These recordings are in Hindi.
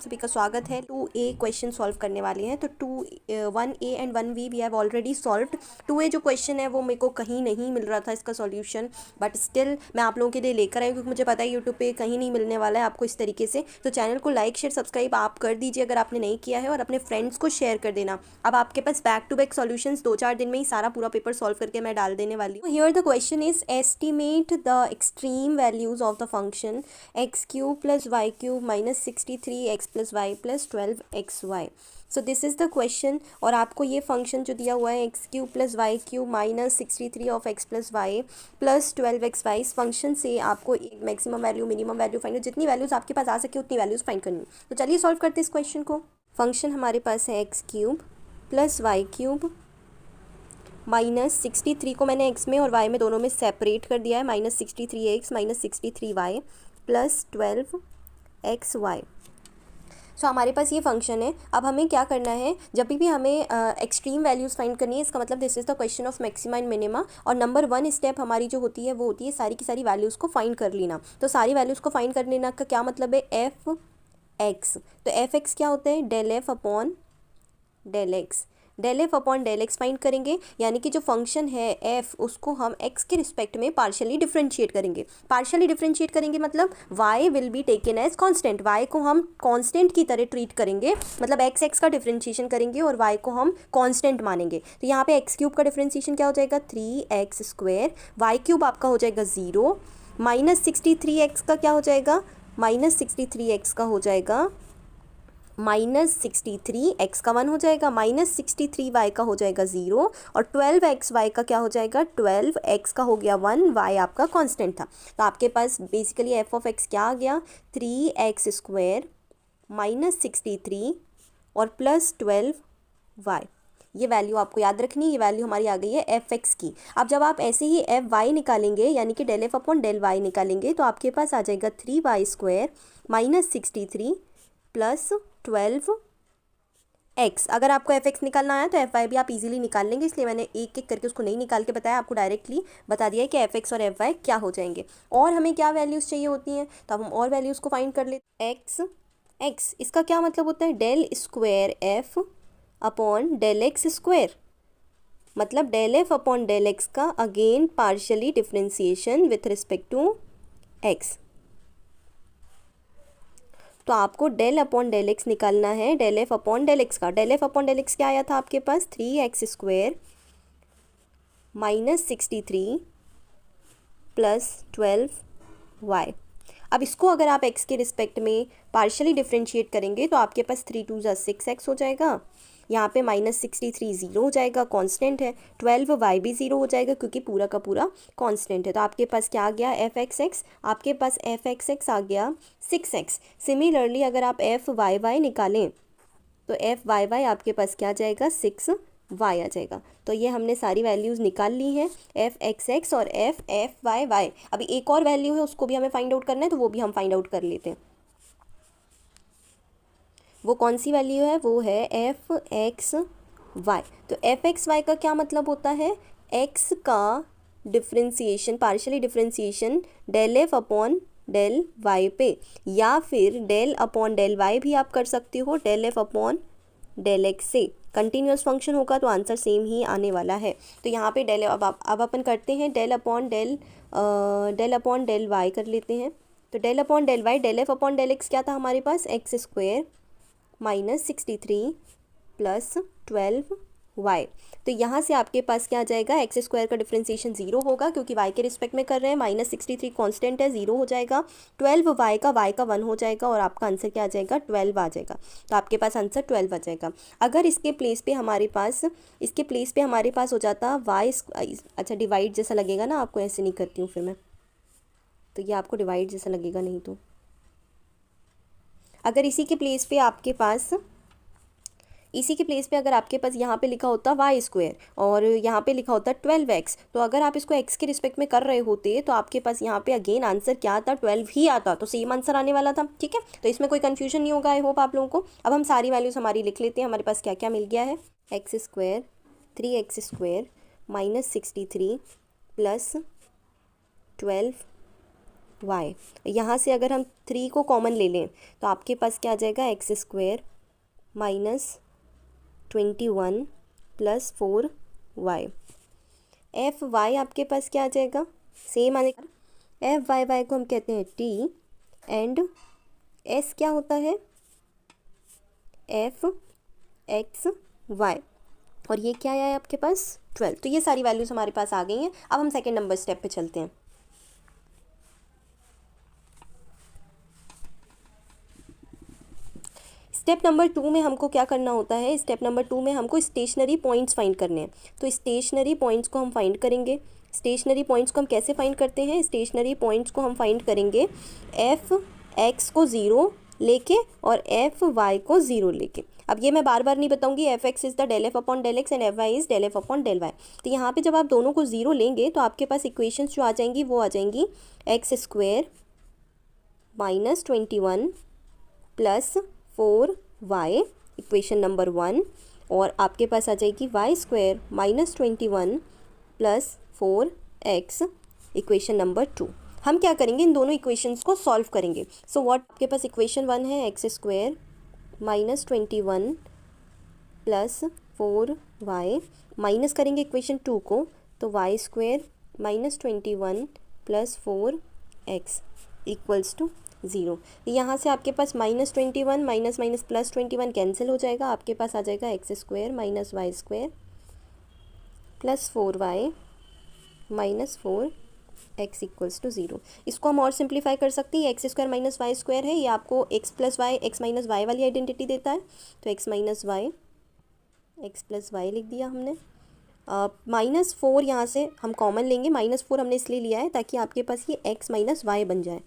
सभी का स्वागत है। 2A क्वेश्चन सॉल्व करने वाले हैं। तो 1A and 1B we have already solved. 2A जो क्वेश्चन है वो मेरे को कहीं नहीं मिल रहा था इसका सॉल्यूशन, बट स्टिल मैं आप लोगों के लिए लेकर आई क्योंकि मुझे पता है यूट्यूब पे कहीं नहीं मिलने वाला है आपको इस तरीके से। तो चैनल को लाइक शेयर सब्सक्राइब आप कर दीजिए अगर आपने नहीं किया है, और अपने फ्रेंड्स को शेयर कर देना। अब आपके पास बैक टू बैक सॉल्यूशंस 2-4 दिन में ही सारा पूरा पेपर सॉल्व करके मैं डाल देने वाली हूँ। Here the question is estimate the extreme values of the function x cube plus y cube minus 63 x plus y plus 12 x y. So this is the question. और आपको ये फंक्शन जो दिया हुआ है x cube plus y cube minus 63 of x plus y plus 12 x y, इस फंक्शन से आपको maximum value minimum value find, जितनी वैल्यूज़ आपके पास आ सके उतनी वैल्यूज़ फाइंड करनी। तो चलिए सॉल्व करते हैं इस क्वेश्चन को। फंक्शन हमारे पास है x cube plus y cube minus 63 को मैंने एक्स में और वाई में दोनों में सेपरेट कर दिया है, minus 63 x minus 63 y plus 12 x y. So हमारे पास ये फंक्शन है। अब हमें क्या करना है, जब भी हमें एक्सट्रीम वैल्यूज़ फाइंड करनी है, इसका मतलब this is the question of maxima and minima. और नंबर 1 स्टेप हमारी जो होती है वो होती है सारी की सारी वैल्यूज़ को फाइंड कर लेना। तो सारी वैल्यूज़ को फाइंड कर लेना का क्या मतलब है, एफ एक्स। तो एफ एक्स क्या होता है, del f upon del x. Del f upon del x find करेंगे, यानी कि जो फंक्शन है एफ उसको हम एक्स के रिस्पेक्ट में पार्शियली डिफरेंशिएट करेंगे। पार्शियली डिफरेंशिएट करेंगे मतलब y will be taken as constant, y को हम कांस्टेंट की तरह ट्रीट करेंगे, मतलब एक्स एक्स का डिफरेंशिएशन करेंगे और वाई को हम कांस्टेंट मानेंगे। तो यहाँ पे एक्स क्यूब का डिफरेंशिएशन क्या हो जाएगा, 3x स्क्वायर, वाई क्यूब आपका हो जाएगा 0, माइनस 63x का क्या हो जाएगा, माइनस 63x का हो जाएगा माइनस 63 एक्स का 1 हो जाएगा, माइनस 63 वाई का हो जाएगा 0, और 12 एक्स वाई का क्या हो जाएगा, 12 एक्स का हो गया 1, वाई आपका कांस्टेंट था। तो आपके पास बेसिकली एफ ऑफ एक्स क्या आ गया, 3x स्क्वायर माइनस 63 और प्लस 12 वाई। ये वैल्यू आपको याद रखनी, ये वैल्यू हमारी आ गई है एफ एक्स की। अब जब आप ऐसे ही एफ वाई निकालेंगे, यानी कि del f upon del y निकालेंगे, तो आपके पास आ जाएगा 3y square minus 63 plus 12 x. अगर आपको एफ एक्स निकालना आया तो एफ वाई भी आप इजीली निकाल लेंगे, इसलिए मैंने एक एक करके उसको नहीं निकाल के बताया, आपको डायरेक्टली बता दिया है कि एफ एक्स और एफ वाई क्या हो जाएंगे। और हमें क्या वैल्यूज़ चाहिए होती हैं, तो अब हम और वैल्यूज़ को फाइंड कर लेते हैं। एक्स एक्स इसका क्या मतलब होता है, del square f upon del x square, मतलब del f upon del x का again partially differentiation with respect to x. तो आपको डेल अपॉन डेल एक्स निकालना है, del f upon del x का। Del f upon del x क्या आया था आपके पास, 3x square minus 63 plus 12y। अब इसको अगर आप x के रिस्पेक्ट में पार्शियली डिफ्रेंशिएट करेंगे तो आपके पास 3 2 6x हो जाएगा, यहाँ पे माइनस 63 ज़ीरो हो जाएगा, कांस्टेंट है, 12y भी ज़ीरो हो जाएगा क्योंकि पूरा का पूरा कांस्टेंट है। तो आपके पास क्या आ गया, एफ एक्स एक्स, आपके पास एफ एक्स एक्स आ गया 6x। सिमिलरली अगर आप एफ वाई वाई निकालें तो एफ वाई वाई आपके पास क्या आ जाएगा, 6y आ जाएगा। तो ये हमने सारी वैल्यूज़ निकाल ली हैं, एफ एक्स एक्स और एफ एफ वाई वाई। अभी एक और वैल्यू है उसको भी हमें फाइंड आउट करना है, तो वो भी हम फाइंड आउट कर लेते हैं। वो कौन सी वैल्यू है, वो है एफ एक्स वाई। तो एफ एक्स वाई का क्या मतलब होता है, एक्स का differentiation partially differentiation del f upon del y पे, या फिर डेल अपॉन डेल वाई भी आप कर सकते हो, del f upon del x से। कंटिन्यूस फंक्शन होगा तो आंसर सेम ही आने वाला है। तो यहाँ पे डेल अब अपन करते हैं डेल अपॉन डेल वाई कर लेते हैं। तो del upon del y, del f upon del x क्या था हमारे पास, x square minus 63 plus 12y। तो यहाँ से आपके पास क्या आ जाएगा, एक्स स्क्वायर का डिफ्रेंसिएशन 0 होगा क्योंकि y के रिस्पेक्ट में कर रहे हैं, माइनस 63 कॉन्स्टेंट है, 0 हो जाएगा, 12y का y का 1 हो जाएगा, और आपका आंसर क्या आ जाएगा, 12 आ जाएगा। तो आपके पास आंसर 12 आ जाएगा। अगर इसके प्लेस पे हमारे पास हो जाता y, अच्छा डिवाइड जैसा लगेगा ना, आपको ऐसे नहीं करती हूँ फिर मैं, तो ये आपको डिवाइड जैसा लगेगा, नहीं तो अगर इसी के प्लेस पे अगर आपके पास यहाँ पे लिखा होता वाई स्क्वायर और यहाँ पे लिखा होता 12x, तो अगर आप इसको x के रिस्पेक्ट में कर रहे होते तो आपके पास यहाँ पे अगेन आंसर क्या आता, 12 ही आता, तो सेम आंसर आने वाला था। ठीक है, तो इसमें कोई कन्फ्यूजन नहीं होगा, आई होप आप लोगों को। अब हम सारी वैल्यूज़ हमारी लिख लेते हैं। हमारे पास क्या क्या मिल गया है, x square 3x square minus 63 plus 12 y. यहाँ से अगर हम 3 को कॉमन ले लें तो आपके पास क्या आ जाएगा, x square minus 21 plus 4y। F y आपके पास क्या आ जाएगा, सेम आने। एफ वाई वाई को हम कहते हैं टी, एंड एस क्या होता है, एफ एक्स वाई, और ये क्या है आपके पास 12। तो ये सारी वैल्यूज़ हमारे पास आ गई हैं। अब हम सेकेंड नंबर स्टेप पे चलते हैं। स्टेप नंबर 2 में हमको क्या करना होता है, स्टेप नंबर 2 में हमको स्टेशनरी पॉइंट्स फाइंड करने हैं। तो स्टेशनरी पॉइंट्स को हम फाइंड करेंगे। स्टेशनरी पॉइंट्स को हम कैसे फाइंड करते हैं, स्टेशनरी पॉइंट्स को हम फाइंड करेंगे एफ एक्स को 0 लेके और एफ वाई को 0 लेके। अब ये मैं बार बार नहीं बताऊंगी, f x is the del f upon del x and f y is del f upon del y. तो यहाँ पे जब आप दोनों को 0 लेंगे तो आपके पास इक्वेशंस जो आ जाएंगी वो आ जाएंगी x square minus 21 plus 4y, equation number 1, और आपके पास आ जाएगी y square minus 21 plus 4x, equation number 2। हम क्या करेंगे, इन दोनों इक्वेशंस को सॉल्व करेंगे। सो व्हाट, आपके पास इक्वेशन 1 है x square minus 21 plus 4y, minus करेंगे इक्वेशन 2 को तो y square minus 21 plus 4x equals to 0। यहाँ से आपके पास -21 माइनस माइनस प्लस 21 कैंसिल हो जाएगा। आपके पास आ जाएगा x square minus y square plus 4y minus 4x equals to 0। इसको हम और सिंप्लीफाई कर सकते हैं। X square minus y square है, ये आपको x plus Y, x minus y वाली आइडेंटिटी देता है। तो x minus y, x plus y लिख दिया हमने। -4 यहाँ से हम कॉमन लेंगे। -4 हमने इसलिए लिया है ताकि आपके पास ये एक्स माइनस वाई बन जाए।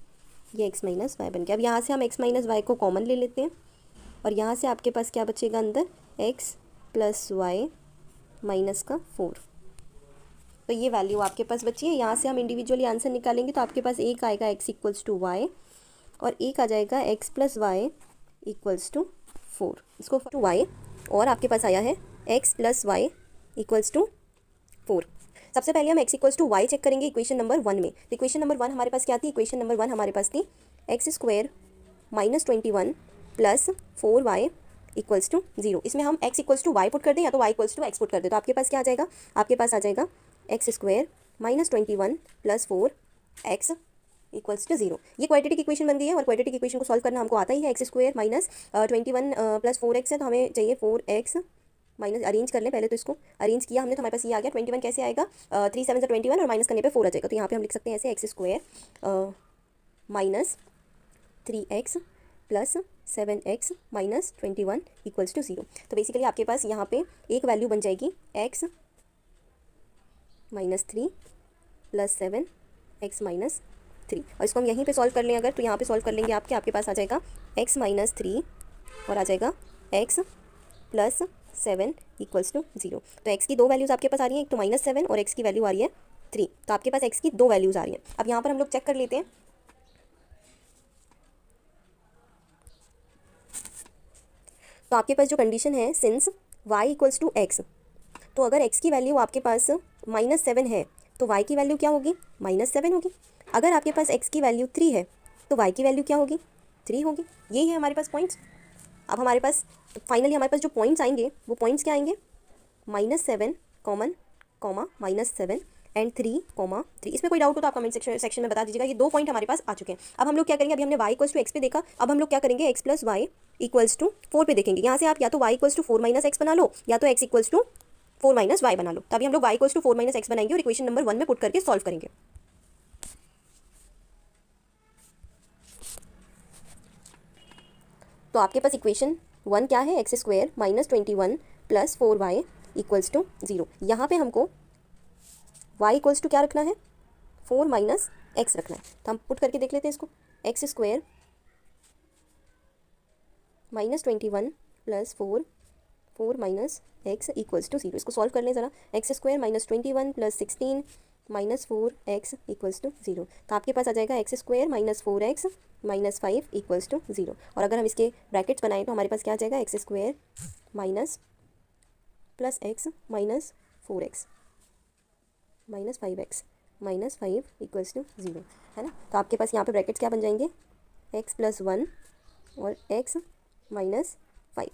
ये x माइनस वाई बन गया। अब यहाँ से हम x माइनस वाई को कॉमन ले लेते हैं और यहाँ से आपके पास क्या बचेगा अंदर, x प्लस वाई माइनस का 4। तो ये वैल्यू आपके पास बची है। यहाँ से हम इंडिविजुअली आंसर निकालेंगे तो आपके पास एक आएगा x इक्वल्स टू वाई और एक आ जाएगा x plus y equals to 4। इसको टू वाई और आपके पास आया है x plus y equals to 4। सबसे पहले हम x equals to y check करेंगे इक्वेशन नंबर 1 में। तो इक्वेशन नंबर 1 हमारे पास क्या थी, इक्वेशन नंबर 1 हमारे पास थी x square minus 21 plus 4y equals to 0। इसमें हम x equals to y put कर दें या तो y equals to x put कर दें। तो आपके पास क्या आ जाएगा, आपके पास आ जाएगा x square minus 21 plus 4x equals to 0। ये क्वाड्रेटिक इक्वेशन बन गई है और क्वाड्रेटिक इक्वेशन को सॉल्व करना हमको आता ही है। X square minus 21 plus 4x है तो हमें चाहिए 4x माइनस, अरेंज कर लें पहले। तो इसको अरेंज किया हमने तो हमारे पास ये आ गया 21 कैसे आएगा, 3 7 से 21 और माइनस करने पे 4 आ जाएगा। तो यहाँ पे हम लिख सकते हैं ऐसे x square minus 3x plus 7x minus 21 equals to 0। तो बेसिकली आपके पास यहाँ पे एक वैल्यू बन जाएगी x minus 3 plus 7x minus 3, और इसको हम यहीं पे सॉल्व कर लें अगर, तो यहाँ पे सॉल्व कर लेंगे आपके पास आ जाएगा x माइनस 3 और आ जाएगा x प्लस 7 इक्वल्स टू 0। तो x की दो वैल्यूज़ आपके पास आ रही हैं, एक तो -7 और x की वैल्यू आ रही है 3। तो आपके पास x की दो वैल्यूज़ आ रही हैं। अब यहाँ पर हम लोग चेक कर लेते हैं। तो आपके पास जो कंडीशन है since y equals to x, तो अगर x की वैल्यू आपके पास -7 है तो y की वैल्यू क्या होगी, -7 होगी। अगर आपके पास x की वैल्यू 3 है तो y की वैल्यू क्या होगी, 3 होगी। यही है हमारे पास पॉइंट्स। अब हमारे पास फाइनली हमारे पास जो पॉइंट्स आएंगे वो पॉइंट्स क्या आएंगे, -7 कॉमन कॉमा -7 एंड 3 कॉमा 3। इसमें कोई डाउट हो तो आप कमेंट सेक्शन में बता दीजिएगा। ये दो पॉइंट हमारे पास आ चुके हैं। अब हम लोग क्या करेंगे, अभी हमने y इक्वल्स टू एक्स पे देखा, अब हम लोग क्या करेंगे x plus y equals to 4 पे देखेंगे। यहाँ से आप या तो y equals to 4 minus x बना लो या तो x equals to 4 minus y बना लो। तभी हम लोग y equals to 4 minus x बनाएंगे और इक्वेशन नंबर 1 में पुट करके सॉल्व करेंगे। तो आपके पास इक्वेशन 1 क्या है, x square minus 21 plus 4y equals to 0। यहाँ पे हमको y इक्वल्स टू क्या रखना है, 4 माइनस एक्स रखना है। तो हम पुट करके देख लेते हैं इसको, x square minus 21 plus 4 minus x equals to 0। इसको सॉल्व कर लें ज़रा। X square minus 21 plus 16 minus 4x equals to 0। तो आपके पास आ जाएगा x square minus 4x minus 5 equals to 0। और अगर हम इसके ब्रैकेट्स बनाएं तो हमारे पास क्या आ जाएगा, x square minus plus x minus 4x minus 5x -5 equals to 0, है ना। तो आपके पास यहाँ पे ब्रैकेट्स क्या बन जाएंगे, x+1 और x -5,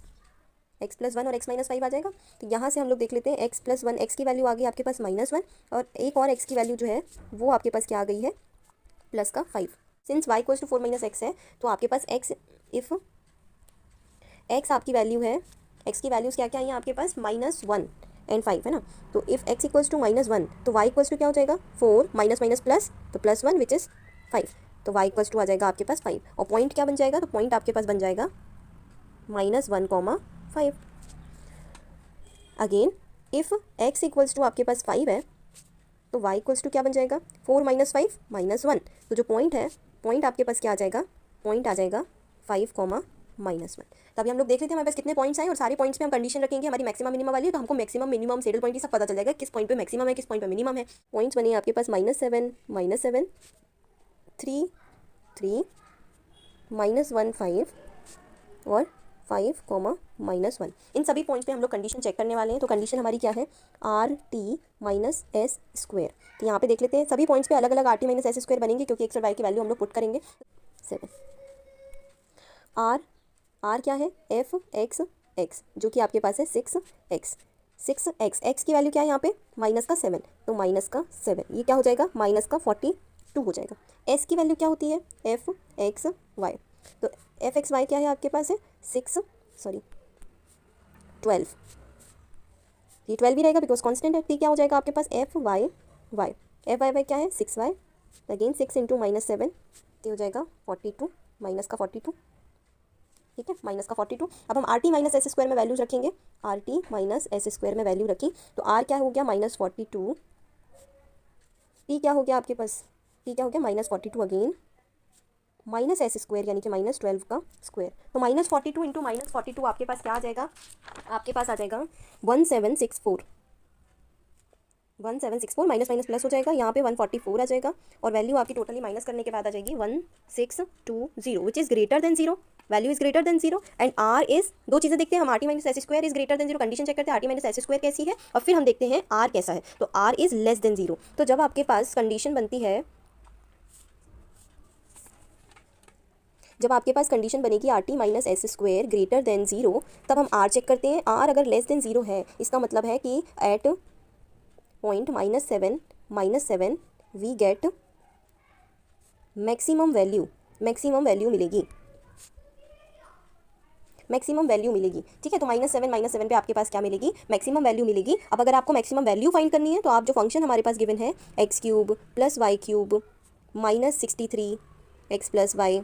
x+1 और x-5 आ जाएगा। तो यहाँ से हम लोग देख लेते हैं x+1, x की वैल्यू आ गई आपके पास -1, और एक और x की वैल्यू जो है वो आपके पास क्या आ गई है, +5। सिंस y = 4 - x है, तो आपके पास x, इफ़ x आपकी वैल्यू है, x की वैल्यूज़ क्या क्या आई हैं आपके पास, -1 एंड 5, है ना। तो इफ़ x = -1, तो y = क्या हो जाएगा, 4 माइनस प्लस, तो +1 विच इज़ 5, तो y = आ जाएगा आपके पास 5, और पॉइंट क्या बन जाएगा, तो पॉइंट आपके पास बन जाएगा -1, 5। अगेन इफ़ x = आपके पास 5 है, तो y = क्या बन जाएगा, 4 - 5 -1, तो जो पॉइंट है, पॉइंट आपके पास क्या आ जाएगा, पॉइंट आ जाएगा 5, -1। तभी हम लोग देख लेते हैं हमारे पास कितने पॉइंट्स आए, और सारे पॉइंट्स पे हम कंडीशन रखेंगे हमारी मैक्सिमम मिनिमम वाली, तो हमको मैक्सिमम मिनिमम सैडल पॉइंट ही सब पता चल जाएगा, किस पॉइंट पे मैक्सिमम है, किस पॉइंट पे मिनिमम है। पॉइंट्स बने आपके पास -7, -7, 3, 3, -1, 5 और 5, -1। इन सभी पॉइंट्स पे हम लोग कंडीशन चेक करने वाले हैं। तो कंडीशन हमारी क्या है, RT - S²। तो यहाँ पे देख लेते हैं सभी पॉइंट्स पे अलग अलग RT - S² बनेंगे, क्योंकि x और y की वैल्यू हम लोग पुट करेंगे। 7 R क्या है, f(x), जो कि आपके पास है 6x, 6x, x की वैल्यू क्या है यहाँ पे, -7, तो -7, ये क्या हो जाएगा, -42 हो जाएगा। s की वैल्यू क्या होती है, fxy, तो fxy क्या है आपके पास है 12, ये 12 ही रहेगा बिकॉज कांस्टेंट है। t क्या हो जाएगा आपके पास, fyy, fyy क्या है 6y, अगेन 6 × -7, ये हो जाएगा 42, -42, ठीक है, -42। अब हम RT - S² में वैल्यूज रखेंगे, RT - S² में वैल्यू रखी, तो R क्या हो गया, -42, T क्या हो गया आपके पास, T क्या हो गया, -42 अगेन, -S² यानी कि -12 का स्क्वायर, तो -42 × -42 आपके पास क्या आ जाएगा, आपके पास आ जाएगा 1764, 1764, माइनस माइनस प्लस हो जाएगा, यहाँ पे 144 आ जाएगा, और वैल्यू आपकी टोटली माइनस करने के बाद आ जाएगी 1620, which is greater than 0, value is greater than 0, and R is, दो चीज़ें देखते हैं हम, RT - S² is greater than 0, condition check करते हैं RT - S² कैसी है, और फिर हम देखते हैं R कैसा है, तो R इज लेस देन 0। तो जब आपके पास कंडीशन बनती है, जब आपके पास कंडीशन बनेगी RT - S² ग्रेटर देन 0, तब हम R चेक करते हैं। R अगर लेस देन 0 है, इसका मतलब है कि at point -7 we get maximum value मिलेगी, मैक्सिमम वैल्यू मिलेगी, ठीक है। तो -7 पे आपके पास क्या मिलेगी, मैक्सिमम वैल्यू मिलेगी। अब अगर आपको मैक्सिमम वैल्यू फाइंड करनी है, तो आप जो फंक्शन हमारे पास गिवन है x³ + y³ -63 x + y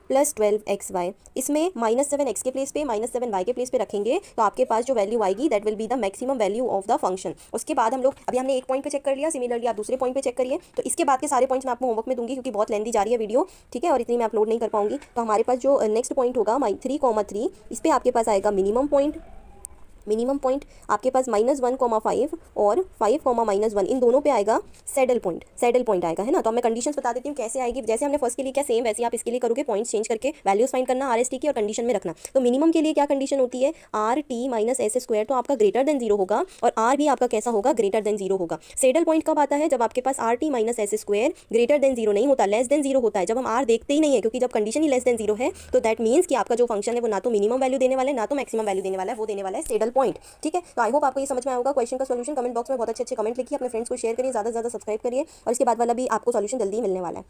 + 12xy, इसमें -7x के प्लेस पे -7y के प्लेस पे रखेंगे, तो आपके पास जो वैल्यू आएगी that will be the maximum value of the function. उसके बाद हम लोग, अभी हमने एक पॉइंट पे चेक कर लिया, सिमिलरली आप दूसरे पॉइंट पे चेक करिए। तो इसके बाद के सारे पॉइंट्स मैं आपको होमवर्क में दूंगी, क्योंकि बहुत लेंदी जा रही है वीडियो, ठीक है, और इतनी मैं अपलोड नहीं कर पाऊंगी। तो हमारे पास जो नेक्स्ट पॉइंट होगा 3,3, इस पर आपके पास आएगा मिनिमम पॉइंट आपके पास -1,5 और 5, -1, इन दोनों पे आएगा सैडल पॉइंट आएगा, है ना। तो मैं कंडीशंस बता देती हूँ कैसे आएगी, जैसे हमने फर्स्ट के लिए क्या सेम, वैसे आप इसके लिए करोगे, पॉइंट्स चेंज करके वैल्यूज फाइंड करना RST की, और कंडीशन में रखना। तो मिनिमम के लिए क्या कंडीशन होती है, RT - S² तो आपका ग्रेटर देन 0 होगा, और R भी आपका कैसा होगा, ग्रेटर देन 0 होगा। सैडल पॉइंट कब आता है, जब आपके पास RT - S² ग्रेटर देन 0 नहीं होता, लेस देन 0 होता है, जब हम R देखते ही नहीं है, क्योंकि जब कंडीशन ही लेस देन 0 है, तो दैट मीन्स कि आपका जो फंक्शन है वो ना तो मिनिमम वैल्यू देने वाला है, ना तो मैक्सिमम वैल्यू देने वाला है, वो देने वाला है सैडल पॉइंट, ठीक है। तो आई होप आपको ये समझ में आएगा। क्वेश्चन का सॉल्यूशन कमेंट बॉक्स में बहुत अच्छे कमेंट लिखिए, अपने फ्रेंड्स को शेयर करिए, ज़्यादा से ज़्यादा सब्सक्राइब करिए, और इसके बाद वाला भी आपको सॉल्यूशन जल्दी ही मिलने वाला है।